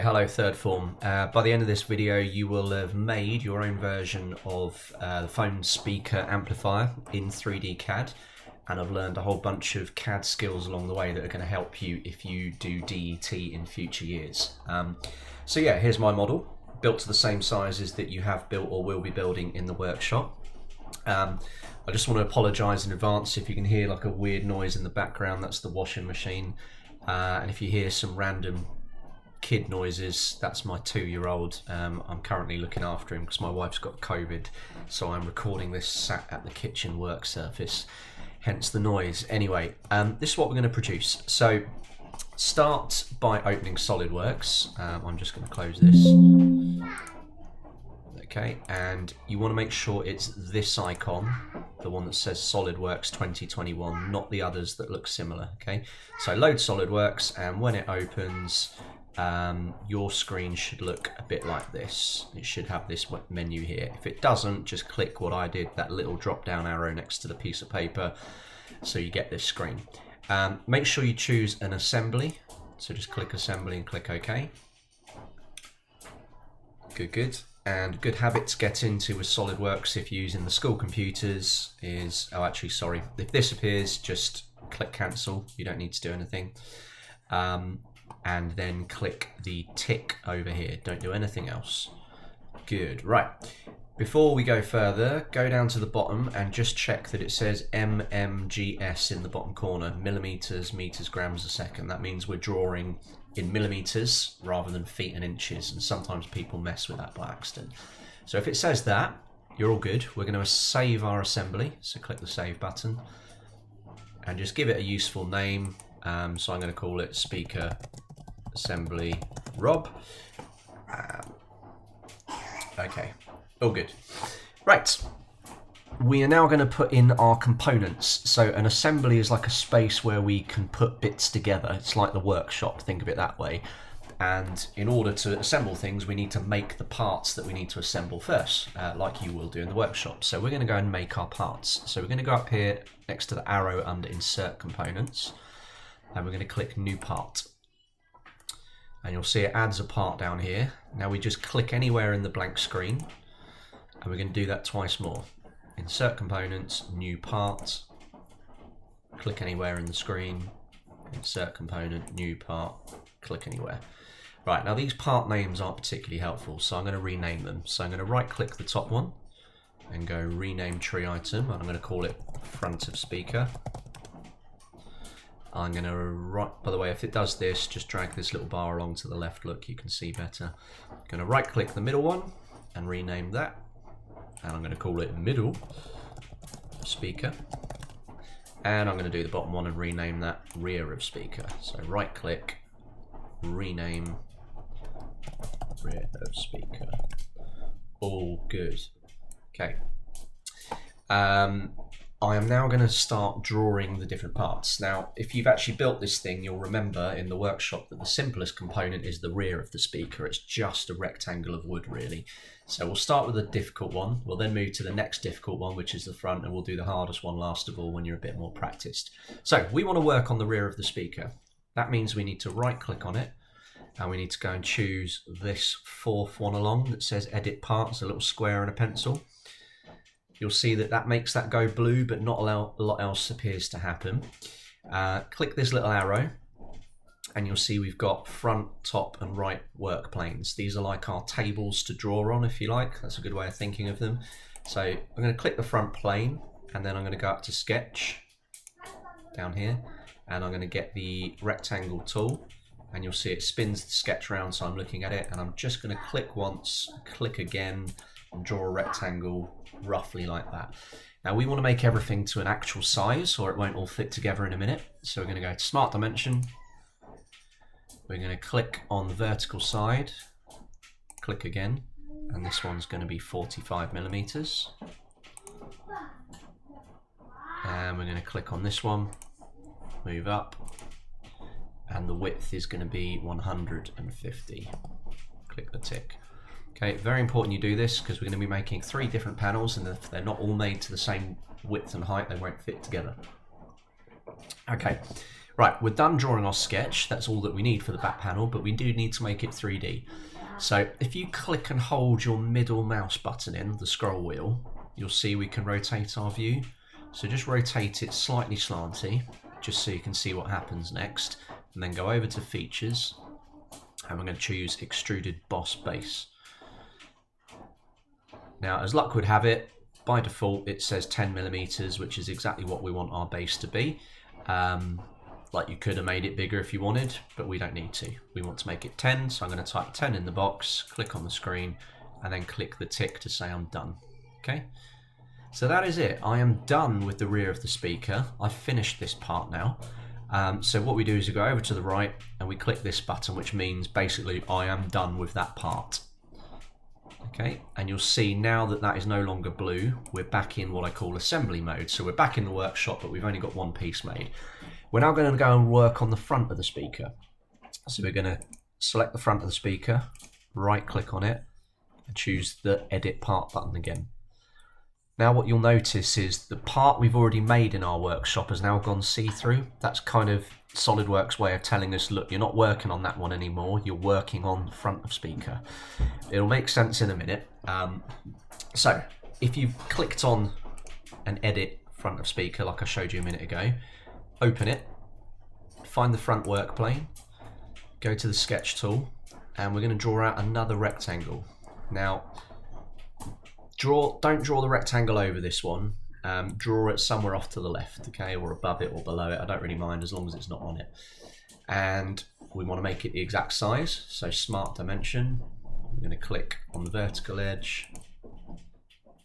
hello third form. By the end of this video you will have made your own version of the phone speaker amplifier in 3D CAD, and I've learned a whole bunch of CAD skills along the way that are going to help you if you do DET in future years. So yeah, here's my model, built to the same sizes that you have built or will be building in the workshop. I just want to apologise in advance if you can hear like a weird noise in the background. That's the washing machine, and if you hear some random kid noises, that's my 2-year-old. I'm currently looking after him because my wife's got COVID, so I'm recording this sat at the kitchen work surface, hence the noise. Anyway, this is what we're going to produce. So start by opening SolidWorks. I'm just going to close this. Okay, and you want to make sure it's this icon, the one that says SolidWorks 2021, not the others that look similar. Okay, so load SolidWorks, and when it opens, your screen should look a bit like this. It should have this menu here. If it doesn't, just click what I did, that little drop down arrow next to the piece of paper, so you get this screen. Make sure you choose an assembly, so just click assembly and click OK. Good. And good habit to get into with SolidWorks if you're using the school computers is, if this appears, just click cancel. You don't need to do anything. And then click the tick over here. Don't do anything else. Good. Right. Before we go further, go down to the bottom and just check that it says mmgs in the bottom corner, millimeters, meters, grams a second. That means we're drawing in millimeters rather than feet and inches, and sometimes people mess with that by accident. So if it says that, you're all good. We're going to save our assembly, so click the save button and just give it a useful name. So I'm going to call it speaker assembly Rob. Okay, all good. Right, we are now going to put in our components. So an assembly is like a space where we can put bits together. It's like the workshop, think of it that way. And in order to assemble things, we need to make the parts that we need to assemble first, like you will do in the workshop. So we're going to go and make our parts. So we're going to go up here next to the arrow under insert components, and we're going to click new part. And you'll see it adds a part down here. Now we just click anywhere in the blank screen, and we're going to do that twice more. Insert components, new part, click anywhere in the screen, insert component, new part, click anywhere. Right, now these part names aren't particularly helpful, so I'm going to rename them. So I'm going to right click the top one and go rename tree item, and I'm going to call it front of speaker. I'm going to, by the way, if it does this, just drag this little bar along to the left, look, you can see better. I'm going to right click the middle one and rename that. And I'm going to call it middle speaker. And I'm going to do the bottom one and rename that rear of speaker. So right click, rename rear of speaker. All good. Okay. I am now going to start drawing the different parts. Now, if you've actually built this thing, you'll remember in the workshop that the simplest component is the rear of the speaker. It's just a rectangle of wood, really. So we'll start with a difficult one. We'll then move to the next difficult one, which is the front, and we'll do the hardest one last of all when you're a bit more practiced. So we want to work on the rear of the speaker. That means we need to right click on it, and we need to go and choose this fourth one along that says edit parts, a little square and a pencil. You'll see that that makes that go blue, but not a lot else appears to happen. Click this little arrow, and you'll see we've got front, top, and right work planes. These are like our tables to draw on, if you like. That's a good way of thinking of them. So I'm going to click the front plane, and then I'm going to go up to sketch down here, and I'm going to get the rectangle tool, and you'll see it spins the sketch around, so I'm looking at it, and I'm just going to click once, click again, and draw a rectangle roughly like that. Now we want to make everything to an actual size, or it won't all fit together in a minute. So we're going to go to Smart Dimension. We're going to click on the vertical side, click again, and this one's going to be 45 millimeters. And we're going to click on this one, move up, and the width is going to be 150. Click the tick. Okay, very important you do this because we're going to be making 3 different panels, and if they're not all made to the same width and height, they won't fit together. Okay, Right, we're done drawing our sketch. That's all that we need for the back panel, but we do need to make it 3D. So if you click and hold your middle mouse button in, the scroll wheel, you'll see we can rotate our view. So just rotate it slightly slanty, just so you can see what happens next. And then go over to Features, and we're going to choose Extruded Boss Base. Now, as luck would have it, by default it says 10mm, which is exactly what we want our base to be. Like you could have made it bigger if you wanted, but we don't need to. We want to make it 10, so I'm going to type 10 in the box, click on the screen, and then click the tick to say I'm done. Okay, so that is it. I am done with the rear of the speaker. I've finished this part now. So what we do is we go over to the right and we click this button, which means basically I am done with that part. Okay, and you'll see now that that is no longer blue, we're back in what I call assembly mode. So we're back in the workshop, but we've only got one piece made. We're now going to go and work on the front of the speaker. So we're going to select the front of the speaker, right click on it, and choose the edit part button again. Now what you'll notice is the part we've already made in our workshop has now gone see-through. That's kind of SolidWorks' way of telling us, look, you're not working on that one anymore, you're working on the front of speaker. It'll make sense in a minute. So if you've clicked on an edit front of speaker like I showed you a minute ago, open it, find the front work plane, go to the sketch tool, and we're going to draw out another rectangle. Now, don't draw the rectangle over this one, draw it somewhere off to the left, okay, or above it or below it. I don't really mind as long as it's not on it. And we want to make it the exact size, so Smart Dimension, we're going to click on the vertical edge,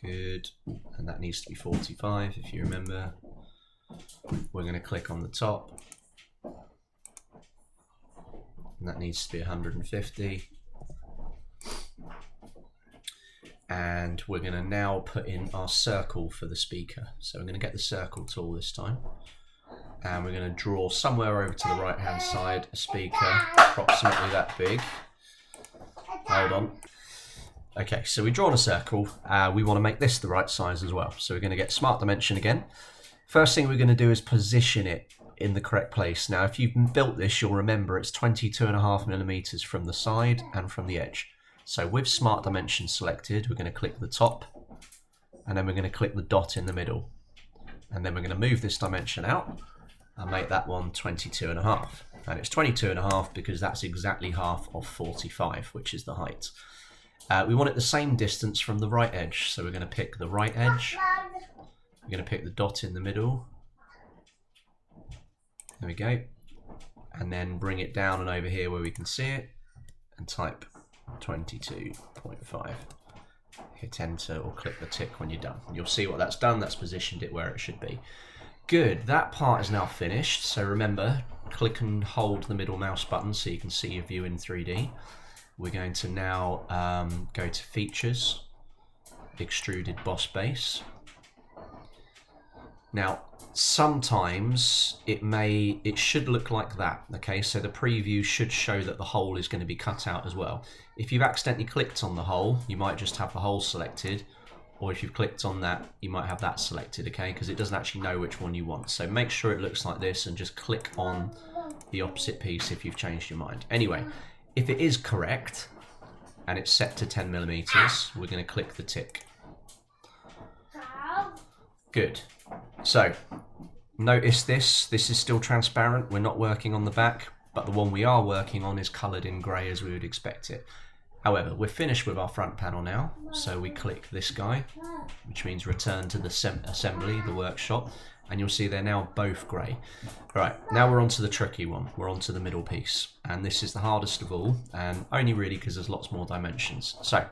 good, and that needs to be 45 if you remember. We're going to click on the top, and that needs to be 150. And we're going to now put in our circle for the speaker. So we're going to get the circle tool this time, and we're going to draw somewhere over to the right hand side a speaker approximately that big. Hold on. Okay, so we've drawn a circle. We want to make this the right size as well. So we're going to get Smart Dimension again. First thing we're going to do is position it in the correct place. Now if you've built this, you'll remember it's 22.5mm from the side and from the edge. So with Smart Dimension selected, we're going to click the top, and then we're going to click the dot in the middle. And then we're going to move this dimension out and make that one 22.5. And it's 22.5 because that's exactly half of 45, which is the height. We want it the same distance from the right edge. So we're going to pick the right edge. We're going to pick the dot in the middle. There we go. And then bring it down and over here where we can see it, and type 22.5. Hit enter or click the tick when you're done. You'll see what that's done. That's positioned it where it should be. Good, that part is now finished. So remember, click and hold the middle mouse button so you can see your view in 3D. We're going to now go to Features, Extruded Boss Base. Now, sometimes it should look like that, okay? So the preview should show that the hole is going to be cut out as well. If you've accidentally clicked on the hole, you might just have the hole selected, or if you've clicked on that, you might have that selected, okay? Because it doesn't actually know which one you want. So make sure it looks like this and just click on the opposite piece if you've changed your mind. Anyway, if it is correct and it's set to 10mm, we're going to click the tick. Good. So notice this is still transparent. We're not working on the back, but the one we are working on is coloured in grey as we would expect it. However, we're finished with our front panel now, so we click this guy, which means return to the assembly, the workshop, and you'll see they're now both grey. Right, now we're on to the tricky one. We're on to the middle piece, and this is the hardest of all, and only really because there's lots more dimensions. So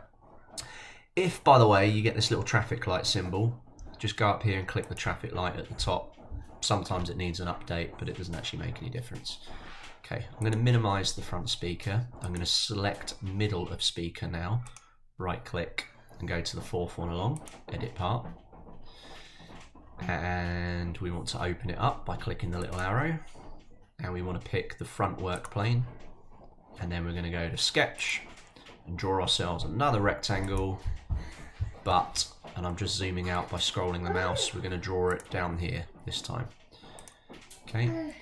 if, by the way, you get this little traffic light symbol, just go up here and click the traffic light at the top. Sometimes it needs an update, but it doesn't actually make any difference. Okay, I'm going to minimize the front speaker. I'm going to select middle of speaker now, right click and go to the fourth one along, edit part. And we want to open it up by clicking the little arrow. And we want to pick the front work plane. And then we're going to go to sketch and draw ourselves another rectangle, but, and I'm just zooming out by scrolling the mouse, we're going to draw it down here this time. Okay.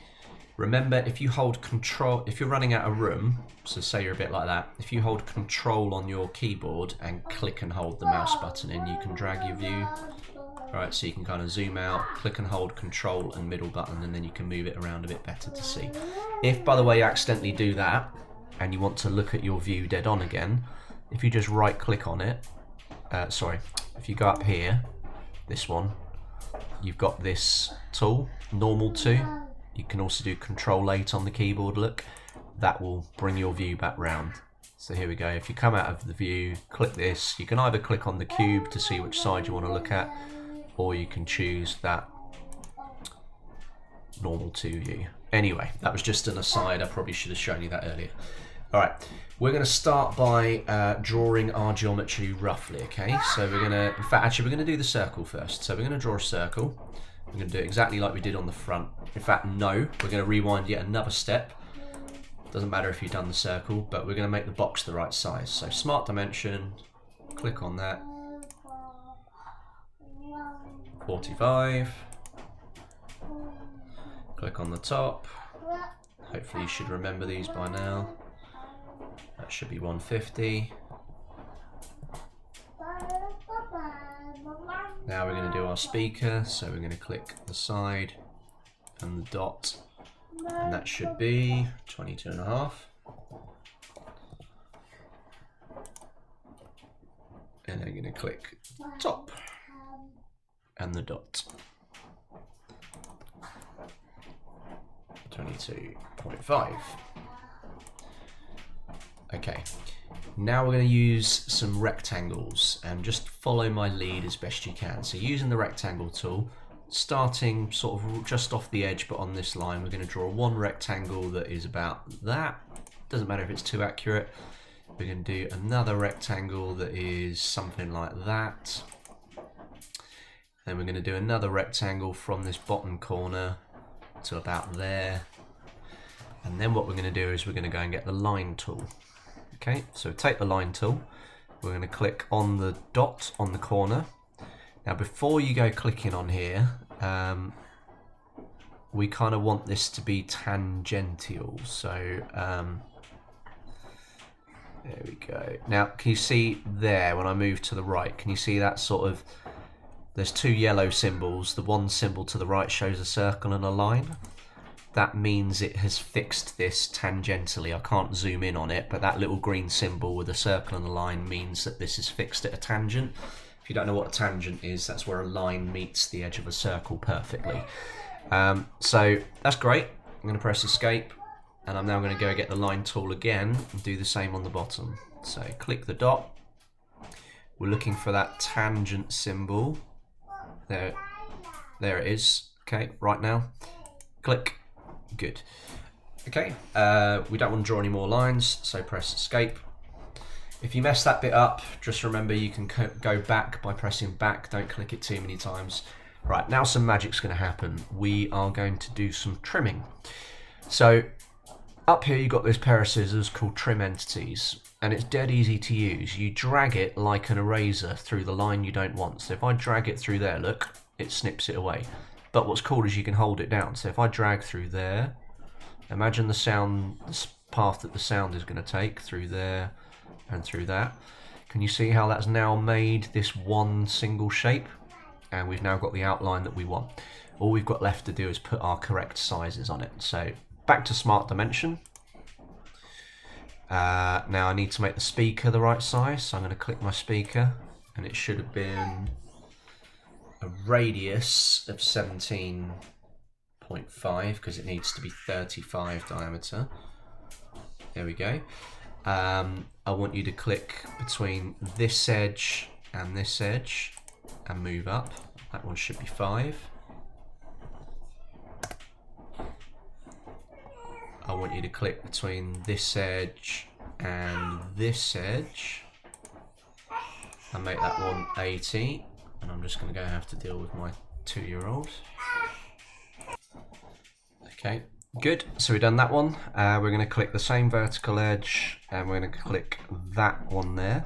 Remember, if you hold control, if you're running out of room, so say you're a bit like that, if you hold control on your keyboard and click and hold the mouse button in, you can drag your view. Alright, so you can kind of zoom out, click and hold control and middle button, and then you can move it around a bit better to see. If, by the way, you accidentally do that, and you want to look at your view dead on again, if you just right click on it, if you go up here, this one, you've got this tool, normal to. You can also do Control 8 on the keyboard, look. That will bring your view back round. So here we go, if you come out of the view, click this, you can either click on the cube to see which side you want to look at, or you can choose that normal to view. Anyway, that was just an aside, I probably should have shown you that earlier. Alright, we're going to start by drawing our geometry roughly, okay? So we're going to, in fact, actually we're going to do the circle first. So we're going to draw a circle. We're going to do it exactly like we did on the front. In fact, no, we're going to rewind yet another step. Doesn't matter if you've done the circle, but we're going to make the box the right size. So smart dimension, click on that. 45. Click on the top. Hopefully you should remember these by now. That should be 150. Now we're going to do our speaker, so we're going to click the side and the dot, and that should be 22.5. And then I'm going to click top and the dot. 22.5. Okay, now we're going to use some rectangles and just follow my lead as best you can. So using the rectangle tool, starting sort of just off the edge but on this line, we're going to draw one rectangle that is about that. Doesn't matter if it's too accurate. We're going to do another rectangle that is something like that. Then we're going to do another rectangle from this bottom corner to about there. And then what we're going to do is we're going to go and get the line tool. Okay, so take the line tool, we're going to click on the dot on the corner. Now before you go clicking on here, we kind of want this to be tangential, so there we go. Now can you see there when I move to the right, can you see that sort of, there's two yellow symbols, the one symbol to the right shows a circle and a line. That means it has fixed this tangentially. I can't zoom in on it, but that little green symbol with a circle and a line means that this is fixed at a tangent. If you don't know what a tangent is, that's where a line meets the edge of a circle perfectly. So that's great. I'm going to press escape, and I'm now going to go get the line tool again and do the same on the bottom. So click the dot. We're looking for that tangent symbol. There it is. Okay, right now. Click. Good. Okay, we don't want to draw any more lines, so press escape. If you mess that bit up, just remember you can go back by pressing back. Don't click it too many times. Right, now some magic's going to happen. We are going to do some trimming. So up here you've got this pair of scissors called trim entities, and it's dead easy to use. You drag it like an eraser through the line you don't want. So if I drag it through there, look, it snips it away. But what's cool is you can hold it down. So if I drag through there, imagine the sound, the path that the sound is going to take through there and through that. Can you see how that's now made this one single shape? And we've now got the outline that we want. All we've got left to do is put our correct sizes on it. So back to smart dimension. Now I need to make the speaker the right size. So I'm going to click my speaker, and it should have been a radius of 17.5 because it needs to be 35 diameter. There we go. I want you to click between this edge and move up. That one should be 5. I want you to click between this edge and this edge and make that one 80. And I'm just going to go have to deal with my 2-year-old. Okay, good. So we've done that one. We're going to click the same vertical edge, and we're going to click that one there.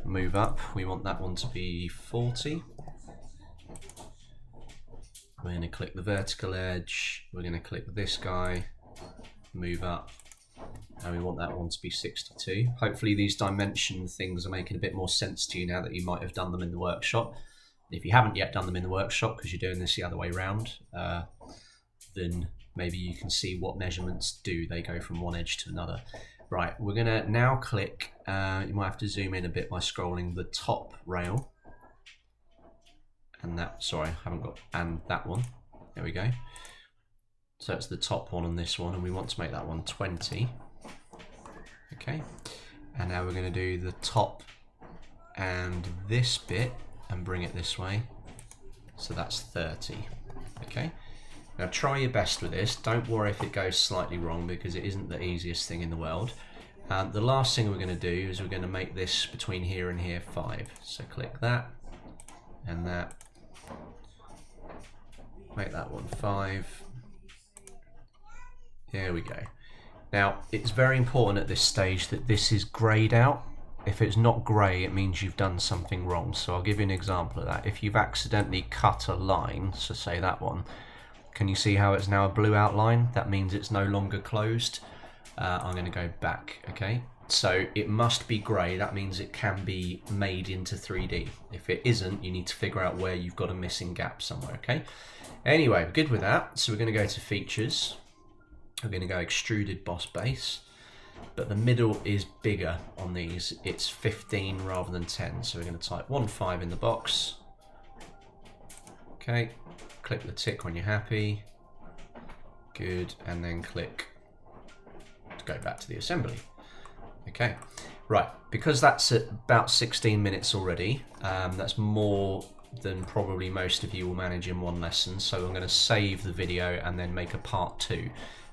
Move up. We want that one to be 40. We're going to click the vertical edge, we're going to click this guy, move up, and we want that one to be 62. Hopefully these dimension things are making a bit more sense to you now that you might have done them in the workshop. If you haven't yet done them in the workshop because you're doing this the other way around, then maybe you can see what measurements do. They go from one edge to another. Right, we're going to now click, you might have to zoom in a bit by scrolling the top rail. And that, sorry, I haven't got, and that one. There we go. So it's the top one on this one, and we want to make that one 20. Okay, and now we're going to do the top and this bit and bring it this way. So that's 30. Okay. Now try your best with this. Don't worry if it goes slightly wrong because it isn't the easiest thing in the world. The last thing we're going to do is we're going to make this between here and here 5. So click that and that. Make that one 5. There we go. Now it's very important at this stage that this is greyed out. If it's not grey, it means you've done something wrong. So I'll give you an example of that. If you've accidentally cut a line, so say that one, can you see how it's now a blue outline? That means it's no longer closed. I'm going to go back, okay? So it must be grey. That means it can be made into 3D. If it isn't, you need to figure out where you've got a missing gap somewhere, okay? Anyway, we're good with that. So we're going to go to features. We're going to go extruded boss base. But the middle is bigger on these. It's 15 rather than 10. So we're going to type 15 in the box. Okay. Click the tick when you're happy. Good, and then click to go back to the assembly. Okay, right, because that's at about 16 minutes already, that's more than probably most of you will manage in one lesson, so I'm going to save the video and then make a part 2.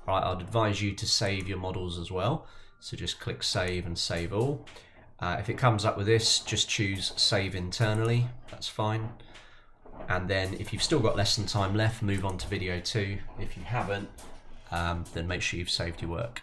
All right, I'd advise you to save your models as well, so just click save and save all. If it comes up with this, just choose save internally, that's fine. And then if you've still got lesson time left, move on to video 2. If you haven't, then make sure you've saved your work.